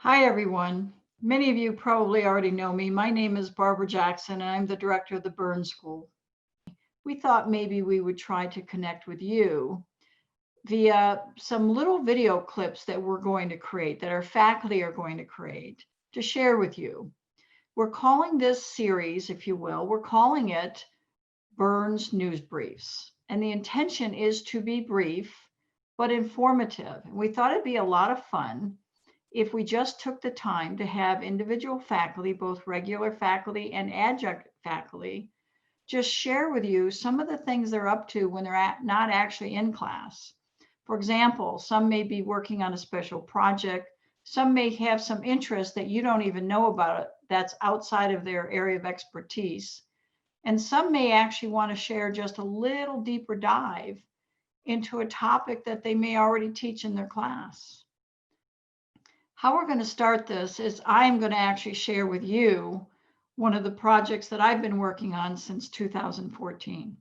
Hi, everyone. Many of you probably already know me. My name is Barbara Jackson, and I'm the director of the Burn School. We thought maybe we would try to connect with you via some little video clips that we're going to create, that our faculty are going to create to share with you. We're calling this series, if you will, we're calling it Burns News Briefs. And the intention is to be brief, but informative. And we thought it'd be a lot of fun if we just took the time to have individual faculty, both regular faculty and adjunct faculty, just share with you some of the things they're up to when they're not actually in class. For example, some may be working on a special project. Some may have some interest that you don't even know about that's outside of their area of expertise. And some may actually want to share just a little deeper dive into a topic that they may already teach in their class. How we're going to start this is I'm going to actually share with you one of the projects that I've been working on since 2014.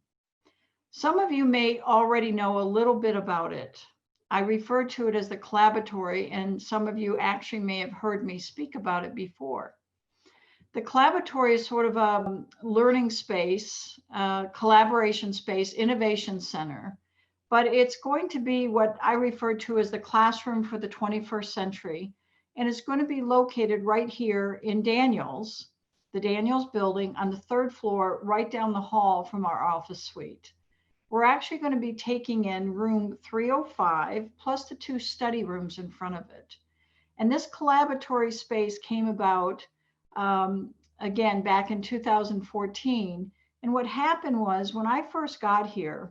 Some of you may already know a little bit about it. I refer to it as the Collaboratory, and some of you actually may have heard me speak about it before. The Collaboratory is sort of a learning space, collaboration space, innovation center, but it's going to be what I refer to as the classroom for the 21st century. And it's going to be located right here in Daniels, the Daniels building on the 3rd floor, right down the hall from our office suite. We're actually going to be taking in room 305 plus the 2 study rooms in front of it. And this collaboratory space came about, again, back in 2014. And what happened was when I first got here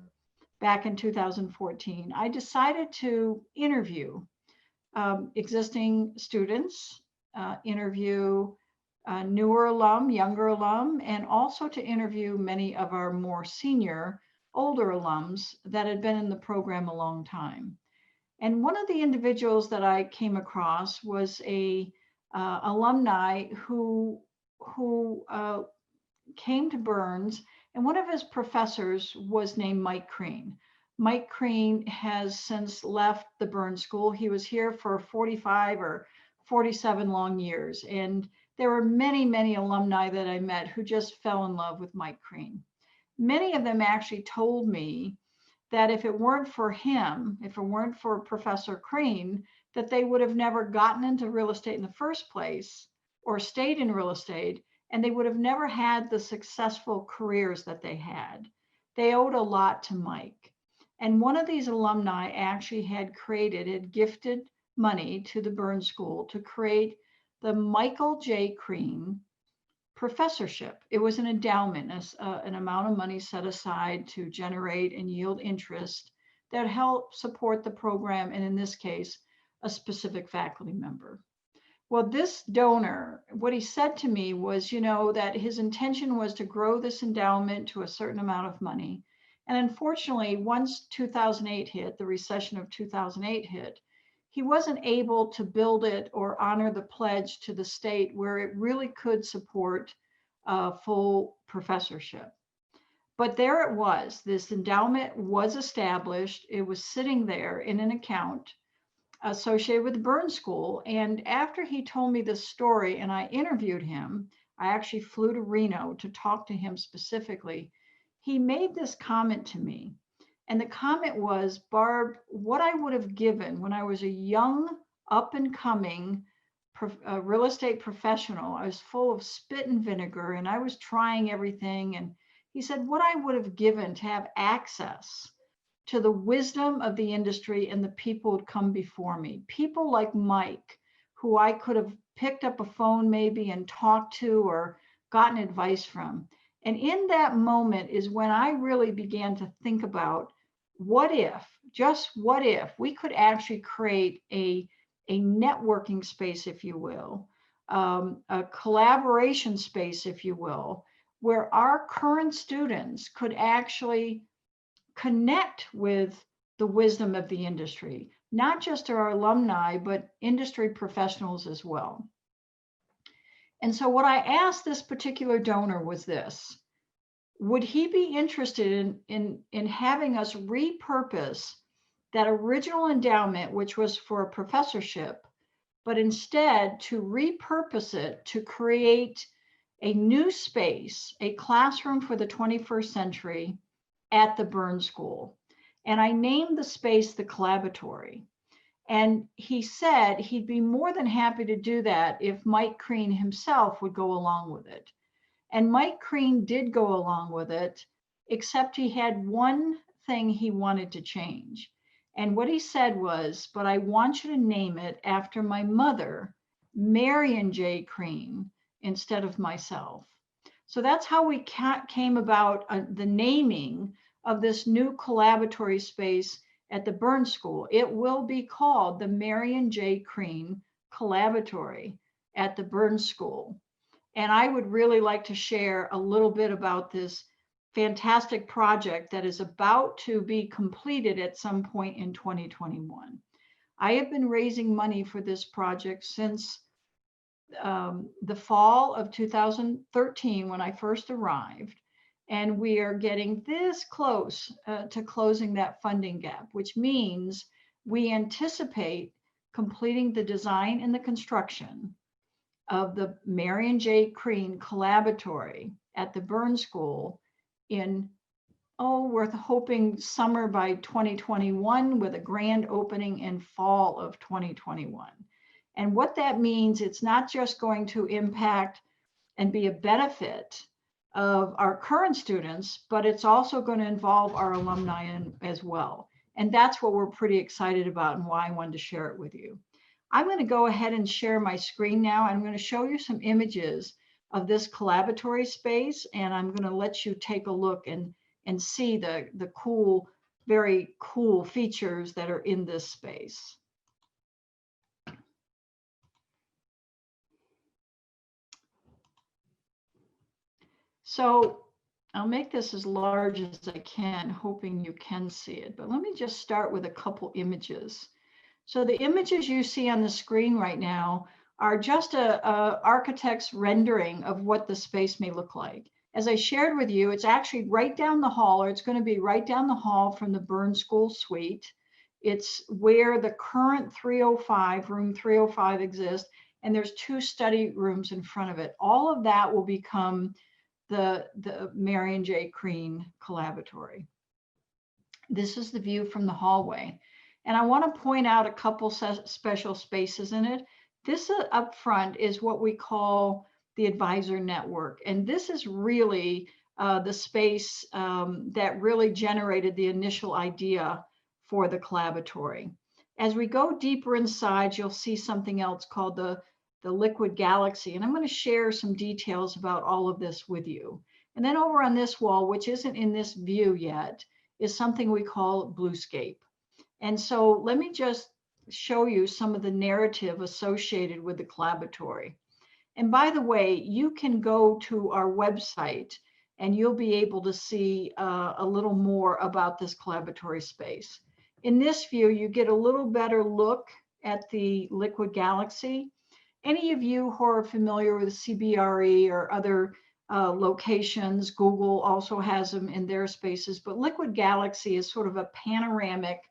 back in 2014, I decided to interview existing students, interview newer alum, younger alum, and also to interview many of our more senior, older alums that had been in the program a long time. And one of the individuals that I came across was a alumni who came to Burns, and one of his professors was named Mike Crean. Mike Crean has since left the Burns School. He was here for 45 or 47 long years. And there were many, many alumni that I met who just fell in love with Mike Crean. Many of them actually told me that if it weren't for him, if it weren't for Professor Crean, that they would have never gotten into real estate in the first place or stayed in real estate, and they would have never had the successful careers that they had. They owed a lot to Mike. And one of these alumni actually had gifted money to the Burns School to create the Michael J. Crean professorship. It was an endowment, an amount of money set aside to generate and yield interest that helped support the program, and in this case, a specific faculty member. Well, this donor, what he said to me was, that his intention was to grow this endowment to a certain amount of money. And unfortunately, once 2008 hit, the recession of 2008 hit, he wasn't able to build it or honor the pledge to the state where it really could support a full professorship. But there it was. This endowment was established. It was sitting there in an account associated with the Burns School. And after he told me this story and I interviewed him, I actually flew to Reno to talk to him specifically. He made this comment to me. And the comment was, Barb, what I would have given when I was a young, up and coming real estate professional, I was full of spit and vinegar and I was trying everything. And he said, what I would have given to have access to the wisdom of the industry and the people who'd come before me. People like Mike, who I could have picked up a phone maybe and talked to or gotten advice from. And in that moment is when I really began to think about what if, just what if we could actually create a networking space, if you will, a collaboration space, if you will, where our current students could actually connect with the wisdom of the industry, not just our alumni, but industry professionals as well. And so what I asked this particular donor was this: would he be interested in having us repurpose that original endowment, which was for a professorship, but instead to repurpose it to create a new space, a classroom for the 21st century at the Burn School. And I named the space the Collaboratory. And he said he'd be more than happy to do that if Mike Crean himself would go along with it. And Mike Crean did go along with it, except he had one thing he wanted to change. And what he said was, but I want you to name it after my mother, Marion J. Crean, instead of myself. So that's how we came about the naming of this new collaboratory space at the Burn School. It will be called the Marion J. Crean Collaboratory at the Burn School. And I would really like to share a little bit about this fantastic project that is about to be completed at some point in 2021. I have been raising money for this project since the fall of 2013 when I first arrived. And we are getting this close to closing that funding gap, which means we anticipate completing the design and the construction of the Marion J. Crean Collaboratory at the Burn School in, we're hoping summer by 2021 with a grand opening in fall of 2021. And what that means, it's not just going to impact and be a benefit of our current students, but it's also going to involve our alumni as well. And that's what we're pretty excited about and why I wanted to share it with you. I'm going to go ahead and share my screen now. I'm going to show you some images of this collaboratory space, and I'm going to let you take a look and see the cool, very cool features that are in this space. So I'll make this as large as I can, hoping you can see it. But let me just start with a couple images. So the images you see on the screen right now are just a architect's rendering of what the space may look like. As I shared with you, it's actually right down the hall, or it's going to be right down the hall from the Burn School suite. It's where the current 305, room 305 exists, and there's 2 study rooms in front of it. All of that will become the Marion J. Crean Collaboratory. This is the view from the hallway. And I want to point out a couple special spaces in it. This up front is what we call the advisor network. And this is really the space that really generated the initial idea for the collaboratory. As we go deeper inside, you'll see something else called the liquid galaxy. And I'm going to share some details about all of this with you. And then over on this wall, which isn't in this view yet, is something we call Bluescape. And so let me just show you some of the narrative associated with the collaboratory. And by the way, you can go to our website and you'll be able to see a little more about this collaboratory space. In this view, you get a little better look at the liquid galaxy. Any of you who are familiar with CBRE or other locations, Google also has them in their spaces, but liquid galaxy is sort of a panoramic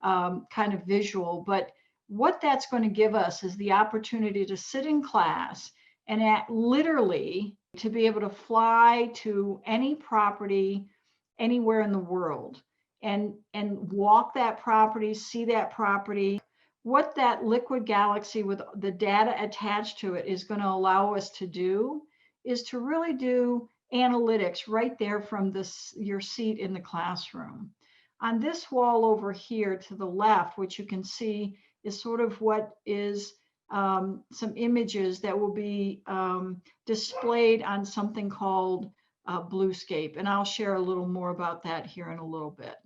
kind of visual. But what that's going to give us is the opportunity to sit in class and literally to be able to fly to any property anywhere in the world and walk that property, see that property. What that liquid galaxy with the data attached to it is going to allow us to do is to really do analytics right there from your seat in the classroom. On this wall over here to the left, which you can see is sort of what is some images that will be displayed on something called Bluescape. And I'll share a little more about that here in a little bit.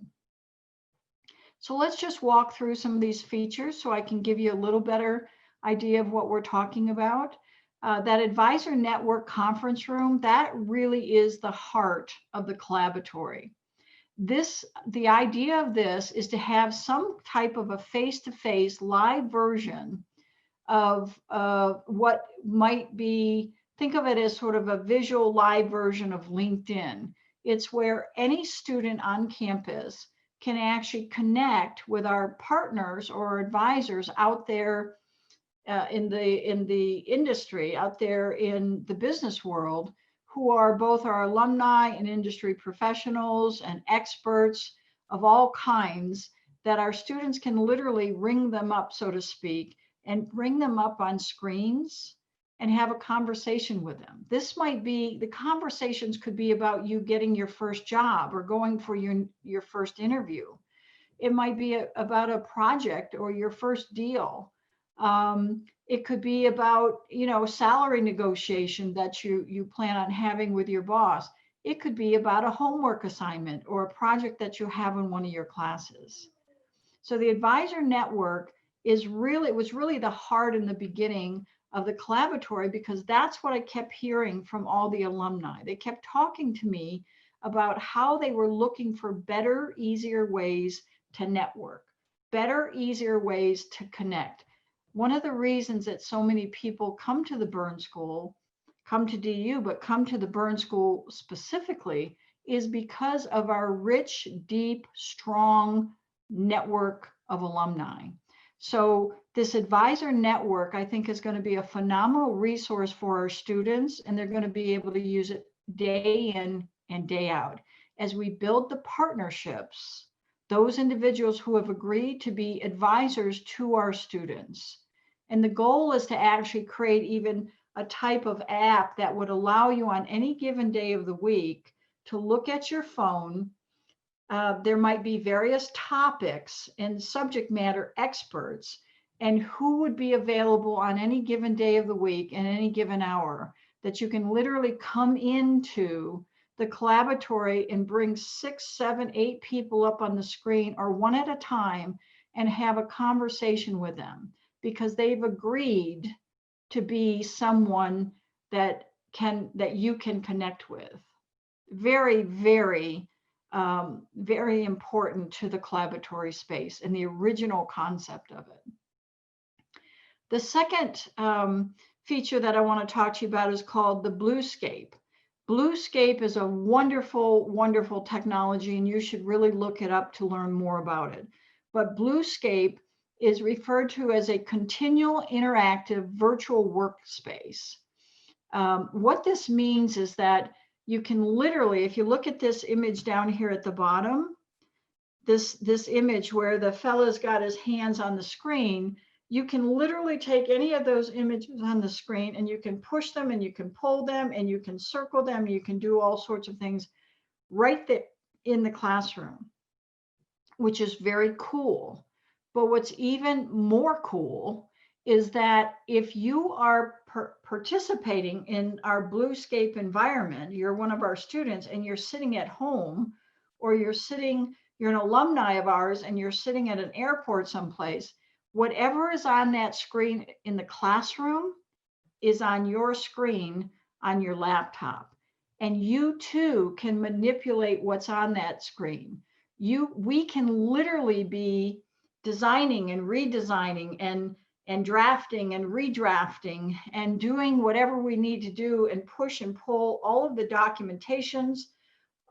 So let's just walk through some of these features so I can give you a little better idea of what we're talking about. That advisor network conference room, that really is the heart of the collaboratory. The idea of this is to have some type of a face-to-face live version of what might be, think of it as sort of a visual live version of LinkedIn. It's where any student on campus can actually connect with our partners or advisors out there in the industry out there in the business world, who are both our alumni and industry professionals and experts of all kinds, that our students can literally ring them up, so to speak, and bring them up on screens and have a conversation with them. This might be, the conversations could be about you getting your first job or going for your first interview. It might be about a project or your first deal. It could be about, salary negotiation that you plan on having with your boss. It could be about a homework assignment or a project that you have in one of your classes. So the advisor network was really the heart in the beginning of the Collaboratory, because that's what I kept hearing from all the alumni. They kept talking to me about how they were looking for better, easier ways to network, better, easier ways to connect. One of the reasons that so many people come to the Burn School, come to DU, but come to the Burn School specifically, is because of our rich, deep, strong network of alumni. So this advisor network, I think, is going to be a phenomenal resource for our students, and they're going to be able to use it day in and day out. As we build the partnerships, those individuals who have agreed to be advisors to our students. And the goal is to actually create even a type of app that would allow you on any given day of the week to look at your phone. There might be various topics and subject matter experts, and who would be available on any given day of the week and any given hour, that you can literally come into the Collaboratory and bring 6, 7, 8 people up on the screen, or one at a time, and have a conversation with them because they've agreed to be someone that you can connect with. Very, very very important to the Collaboratory space and the original concept of it. The second feature that I want to talk to you about is called the Bluescape. Bluescape is a wonderful, wonderful technology, and you should really look it up to learn more about it. But Bluescape is referred to as a continual interactive virtual workspace. What this means is that you can literally, if you look at this image down here at the bottom, this image where the fella's got his hands on the screen, you can literally take any of those images on the screen and you can push them and you can pull them and you can circle them. You can do all sorts of things right there in the classroom, which is very cool. But what's even more cool is that if you are participating in our Bluescape environment, you're one of our students and you're sitting at home, or you're an alumni of ours and you're sitting at an airport someplace, whatever is on that screen in the classroom is on your screen on your laptop. And you too can manipulate what's on that screen. We can literally be designing and redesigning and drafting and redrafting and doing whatever we need to do and push and pull all of the documentations,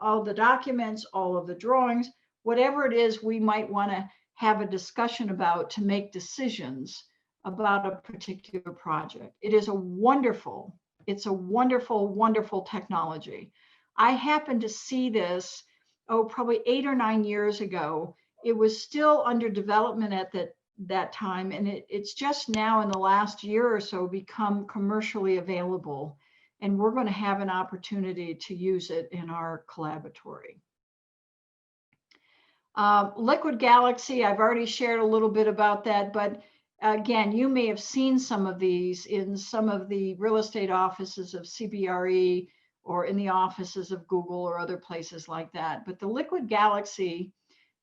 all the documents, all of the drawings, whatever it is we might want to have a discussion about to make decisions about a particular project. It's a wonderful, wonderful technology. I happened to see this, probably 8 or 9 years ago. It was still under development at that time, and it's just now in the last year or so become commercially available, and we're going to have an opportunity to use it in our Collaboratory. Liquid Galaxy, I've already shared a little bit about that, but again, you may have seen some of these in some of the real estate offices of CBRE or in the offices of Google or other places like that. But the Liquid Galaxy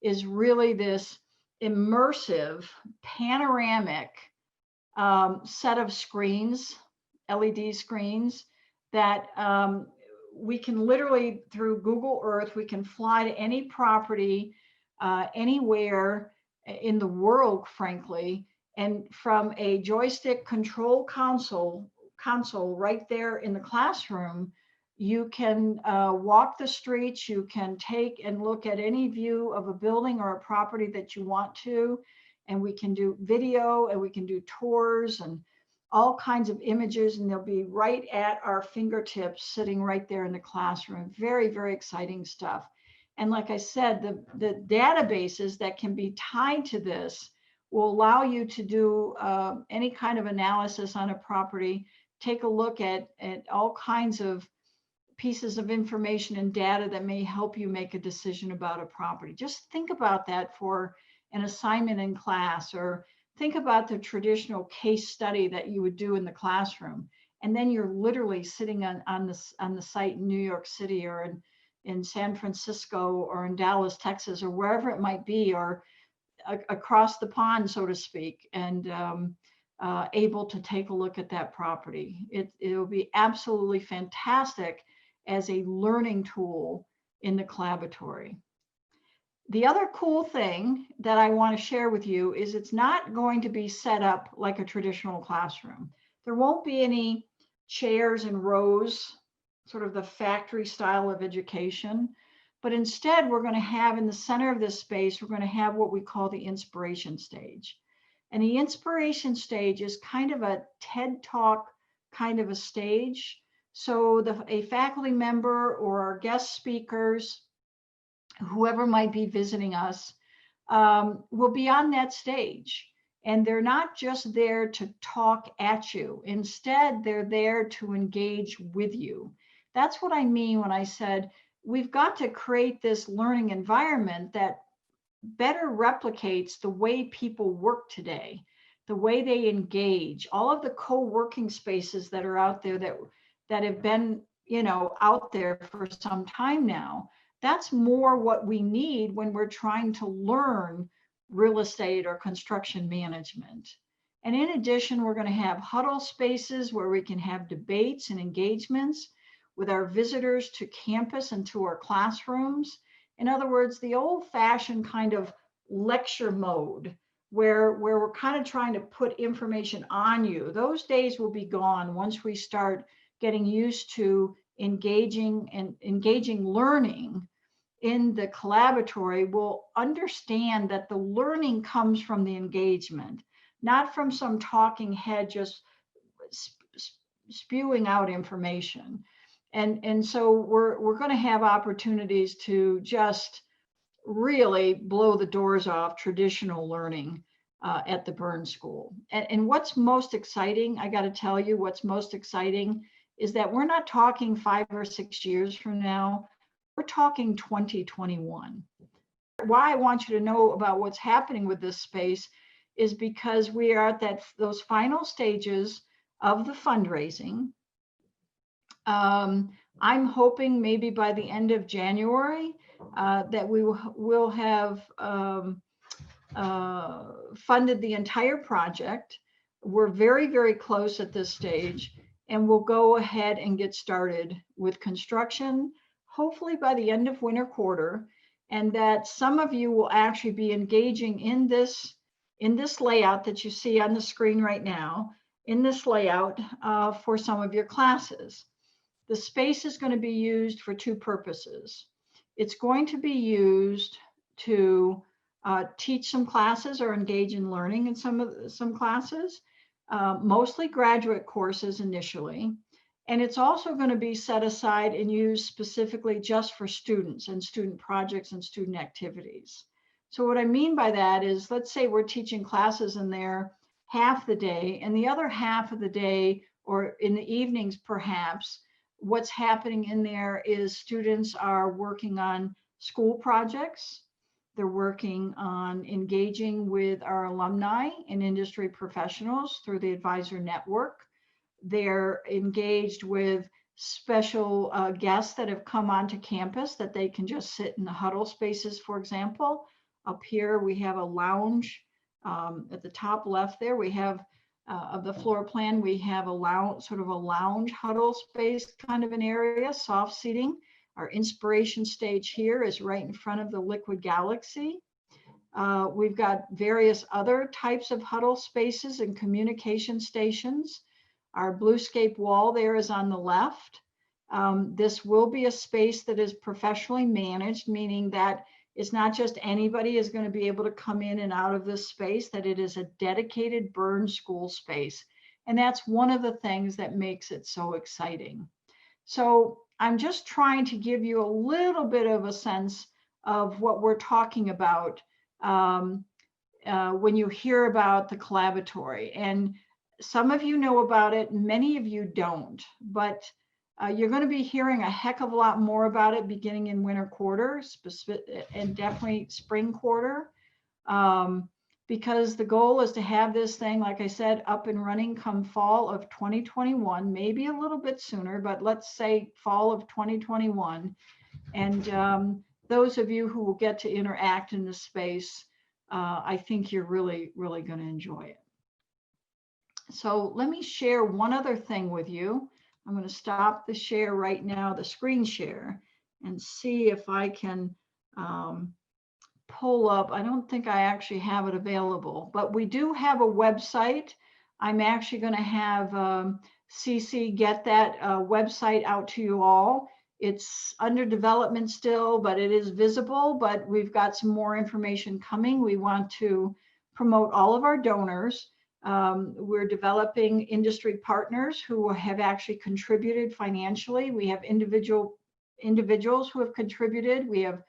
is really this immersive, panoramic set of screens, LED screens, that we can literally, through Google Earth, we can fly to any property anywhere in the world, frankly, and from a joystick control console right there in the classroom, you can walk the streets, you can take and look at any view of a building or a property that you want to. and we can do video, and we can do tours and all kinds of images, and they'll be right at our fingertips, sitting right there in the classroom. Very, very exciting stuff. And like I said, the databases that can be tied to this will allow you to do any kind of analysis on a property, take a look at all kinds of pieces of information and data that may help you make a decision about a property. Just think about that for an assignment in class, or think about the traditional case study that you would do in the classroom. And then you're literally sitting on the site in New York City, or in San Francisco, or in Dallas, Texas, or wherever it might be, or across the pond, so to speak, and able to take a look at that property. It'll be absolutely fantastic as a learning tool in the Collaboratory. The other cool thing that I want to share with you is it's not going to be set up like a traditional classroom. There won't be any chairs and rows, sort of the factory style of education, but instead we're going to have in the center of this space, we're going to have what we call the inspiration stage. And the inspiration stage is kind of a TED Talk kind of a stage. So a faculty member or our guest speakers, whoever might be visiting us, will be on that stage. And they're not just there to talk at you. Instead, they're there to engage with you. That's what I mean when I said we've got to create this learning environment that better replicates the way people work today, the way they engage, all of the co-working spaces that are out there that have been, out there for some time now. That's more what we need when we're trying to learn real estate or construction management. And in addition, we're going to have huddle spaces where we can have debates and engagements with our visitors to campus and to our classrooms. In other words, the old-fashioned kind of lecture mode where we're kind of trying to put information on you. Those days will be gone once we start getting used to engaging learning in the Collaboratory. We'll understand that the learning comes from the engagement, not from some talking head just spewing out information. And so we're going to have opportunities to just really blow the doors off traditional learning at the Burn School. And what's most exciting, I got to tell you, what's most exciting is that we're not talking 5 or 6 years from now. We're talking 2021. Why I want you to know about what's happening with this space is because we are at those final stages of the fundraising. I'm hoping maybe by the end of January that we will have funded the entire project. We're very, very close at this stage, and we'll go ahead and get started with construction, hopefully by the end of winter quarter, and that some of you will actually be engaging in this layout that you see on the screen right now, in this layout for some of your classes. The space is going to be used for 2 purposes. It's going to be used to teach some classes or engage in learning in some classes, mostly graduate courses initially. And it's also going to be set aside and used specifically just for students and student projects and student activities. So what I mean by that is, let's say we're teaching classes in there half the day, and the other half of the day, or in the evenings perhaps, what's happening in there is students are working on school projects. They're working on engaging with our alumni and industry professionals through the advisor network. They're engaged with special guests that have come onto campus that they can just sit in the huddle spaces, for example. Up here, we have a lounge. At the top left there, we have of the floor plan, we have a lounge, sort of a lounge huddle space kind of an area, soft seating. Our inspiration stage here is right in front of the Liquid Galaxy. We've got various other types of huddle spaces and communication stations. Our bluescape wall there is on the left. This will be a space that is professionally managed, meaning that It's not just anybody is going to be able to come in and out of this space, that it is a dedicated burn school space. And that's one of the things that makes it so exciting. So I'm just trying to give you a little bit of a sense of what we're talking about when you hear about the Collaboratory. And some of you know about it, many of you don't, but you're going to be hearing a heck of a lot more about it beginning in winter quarter and definitely spring quarter. Because the goal is to have this thing, like I said, up and running come fall of 2021, maybe a little bit sooner, but let's say fall of 2021. And those of you who will get to interact in this space, I think you're really, really going to enjoy it. So let me share one other thing with you. I'm going to stop the share right now, the screen share, and see if I can pull up. I don't think I actually have it available, but we do have a website. I'm actually going to have CC get that website out to you all. It's under development still, but it is visible, but we've got some more information coming. We want to promote all of our donors. We're developing industry partners who have actually contributed financially. We have individuals who have contributed. We have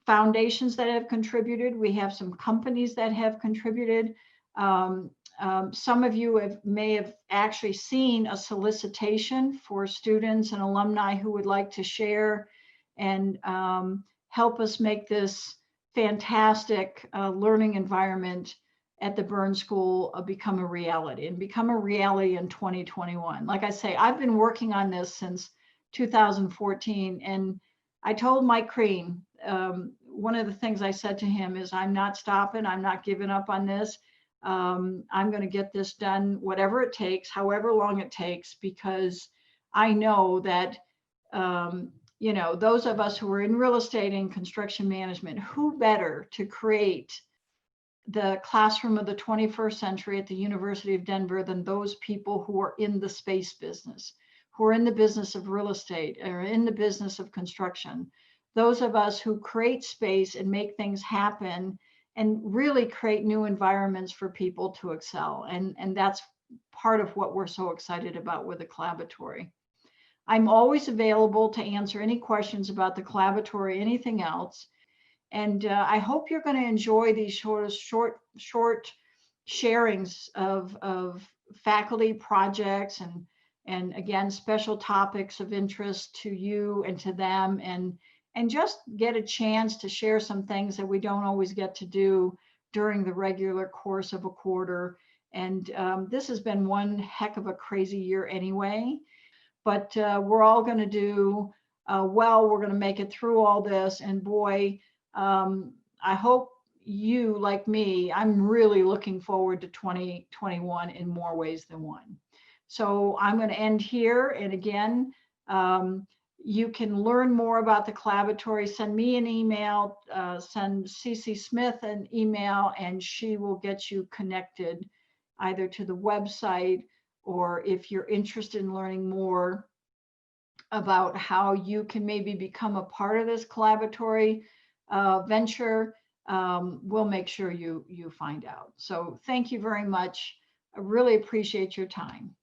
foundations that have contributed. We have some companies that have contributed. Some of you may have actually seen a solicitation for students and alumni who would like to share and help us make this fantastic learning environment at the Burn School become a reality and become a reality in 2021. Like I say, I've been working on this since 2014, and I told Mike Crean, one of the things I said to him is, I'm not stopping, I'm not giving up on this. I'm going to get this done, whatever it takes, however long it takes, because I know that, you know, those of us who are in real estate and construction management, who better to create the classroom of the 21st century at the University of Denver than those people who are in the space business, who are in the business of real estate or in the business of construction. Those of us who create space and make things happen and really create new environments for people to excel. And that's part of what we're so excited about with the Collaboratory. I'm always available to answer any questions about the Collaboratory, anything else. And I hope you're going to enjoy these short sharings of faculty projects and again, special topics of interest to you and to them, and just get a chance to share some things that we don't always get to do during the regular course of a quarter. And this has been one heck of a crazy year anyway, but we're all going to do well. We're going to make it through all this. And boy, I hope you, like me, I'm really looking forward to 2021 in more ways than one. So I'm going to end here. And again, you can learn more about the Collaboratory. Send me an email, send CC Smith an email, and she will get you connected either to the website, or if you're interested in learning more about how you can maybe become a part of this Collaboratory venture, we'll make sure you find out. So thank you very much. I really appreciate your time.